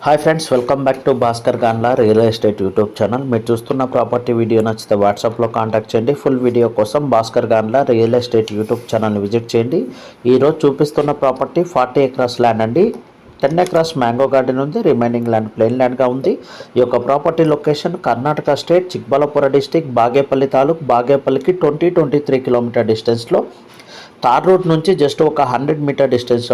Hi friends, welcome back to Bhaskar గాన్లా real estate YouTube channel. మీరు చూస్తున్న ప్రాపర్టీ వీడియో నచ్చితే వాట్సాప్లో కాంటాక్ట్ చేయండి. ఫుల్ వీడియో కోసం భాస్కర్ గాన్లా రియల్ ఎస్టేట్ యూట్యూబ్ ఛానల్ని విజిట్ చేయండి. ఈరోజు చూపిస్తున్న ప్రాపర్టీ 40 ఎకరాస్ ల్యాండ్ అండి. 10 ఎకరాస్ మ్యాంగో గార్డెన్ ఉంది, రిమైనింగ్ ల్యాండ్ ప్లెయిన్ ల్యాండ్గా ఉంది. ఈ యొక్క property location Karnataka state Chikballapur district Bagepalli taluk. బాగేపల్లికి 23 కిలోమీటర్ డిస్టెన్స్లో తార్ రోడ్ నుంచి జస్ట్ ఒక 100 మీటర్ డిస్టెన్స్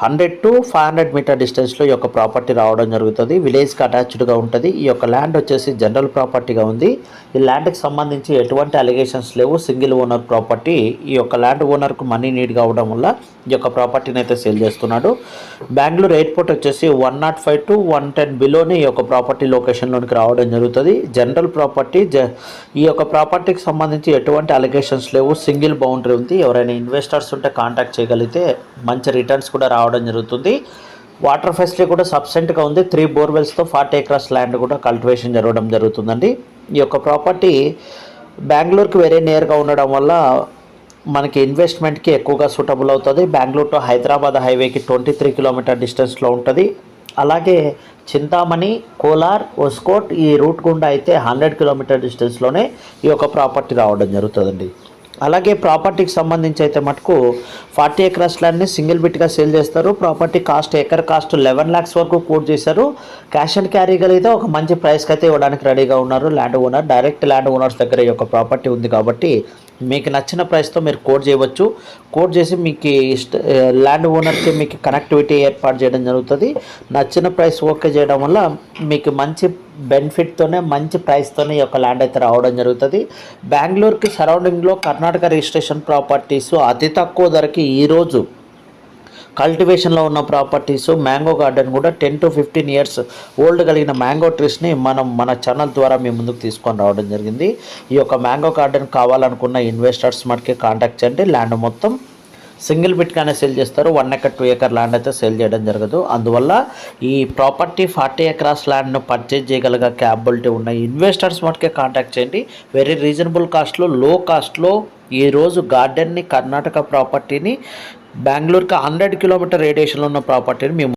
100 to 500 మీటర్ డిస్టెన్స్లో ఈ యొక్క ప్రాపర్టీ రావడం జరుగుతుంది. విలేజ్కి అటాచ్డ్గా ఉంటుంది. ఈ యొక్క ల్యాండ్ వచ్చేసి జనరల్ ప్రాపర్టీగా ఉంది. ఈ ల్యాండ్కి సంబంధించి ఎటువంటి అలిగేషన్స్ లేవు. Single owner property. ఈ యొక్క ల్యాండ్ ఓనర్కు మనీ నీడ్ కావడం వల్ల ఈ యొక్క ప్రాపర్టీని అయితే సేల్ చేస్తున్నాడు. బెంగళూరు ఎయిర్పోర్ట్ వచ్చేసి 105 to 110 బిలోనే ఈ యొక్క ప్రాపర్టీ లొకేషన్లోనికి రావడం జరుగుతుంది. General property. ఈ యొక్క ప్రాపర్టీకి సంబంధించి ఎటువంటి అలిగేషన్స్ లేవు. సింగిల్ బౌండరీ ఉంది. ఎవరైనా ఇన్వెస్టర్స్ ఉంటే కాంటాక్ట్ చేయగలిగితే మంచి రిటర్న్స్ కూడా రావడం జరుగుతుంది. వాటర్ ఫెసిలిటీ కూడా సబ్సెంట్గా ఉంది. 3 బోర్వెల్స్తో 40 ఎకరాస్ ల్యాండ్ కూడా కల్టివేషన్ జరగడం జరుగుతుందండి. ఈ యొక్క ప్రాపర్టీ బెంగళూరుకి వెరీ నియర్గా ఉండడం వల్ల మనకి ఇన్వెస్ట్మెంట్కి ఎక్కువగా సూటబుల్ అవుతుంది. బెంగళూరు టు హైదరాబాద్ హైవేకి 23 కిలోమీటర్ డిస్టెన్స్లో ఉంటుంది. అలాగే చింతామణి, కోలార్, ఒస్కోట్ ఈ రూట్ గుండా అయితే 100 కిలోమీటర్ డిస్టెన్స్లోనే ఈ యొక్క ప్రాపర్టీ రావడం జరుగుతుందండి. అలాగే ప్రాపర్టీకి సంబంధించి అయితే మటుకు 40 ఎకరాస్ ల్యాండ్ని సింగిల్ బిట్గా సేల్ చేస్తారు. Property cost acre cost 11 lakhs వరకు కోట్ చేశారు. క్యాష్ అండ్ క్యారీ కలిగితే ఒక మంచి ప్రైస్కి అయితే ఇవ్వడానికి రెడీగా ఉన్నారు land owner. Direct land owners దగ్గర ఈ యొక్క ప్రాపర్టీ ఉంది కాబట్టి మీకు నచ్చిన ప్రైస్తో మీరు కోట్ చేయవచ్చు. కోట్ చేసి మీకు ల్యాండ్ ఓనర్కి మీకు కనెక్టివిటీ ఏర్పాటు చేయడం జరుగుతుంది. నచ్చిన ప్రైస్ ఓకే చేయడం వల్ల మీకు మంచి బెనిఫిట్తోనే మంచి ప్రైస్తోనే ఈ యొక్క ల్యాండ్ అయితే రావడం జరుగుతుంది. బెంగళూరుకి సరౌండింగ్లో కర్ణాటక రిజిస్ట్రేషన్ ప్రాపర్టీస్ అతి తక్కువ ధరకి ఈరోజు కల్టివేషన్లో ఉన్న ప్రాపర్టీస్. మ్యాంగో గార్డెన్ కూడా 10 to 15 years ఓల్డ్ కలిగిన మ్యాంగో ట్రీస్ని మన ఛానల్ ద్వారా మీ ముందుకు తీసుకొని రావడం జరిగింది. ఈ యొక్క మ్యాంగో గార్డెన్ కావాలనుకున్న ఇన్వెస్టర్స్ మటుకే కాంటాక్ట్ చేయండి. ల్యాండ్ మొత్తం సింగిల్ బిట్గానే సేల్ చేస్తారు. 1 acre 2 acre ల్యాండ్ అయితే సేల్ చేయడం జరగదు. అందువల్ల ఈ ప్రాపర్టీ 40 ఎకరాస్ ల్యాండ్ను పర్చేజ్ చేయగలిగే క్యాపబిలిటీ ఉన్న ఇన్వెస్టర్స్ మటుకే కాంటాక్ట్ చేయండి. వెరీ రీజనబుల్ కాస్ట్లో, లో కాస్ట్లో ఈరోజు గార్డెన్ని, కర్ణాటక ప్రాపర్టీని, బెంగళూరుకి 100 కిలోమీటర్ రేడియేషన్లో ఉన్న ప్రాపర్టీని మేము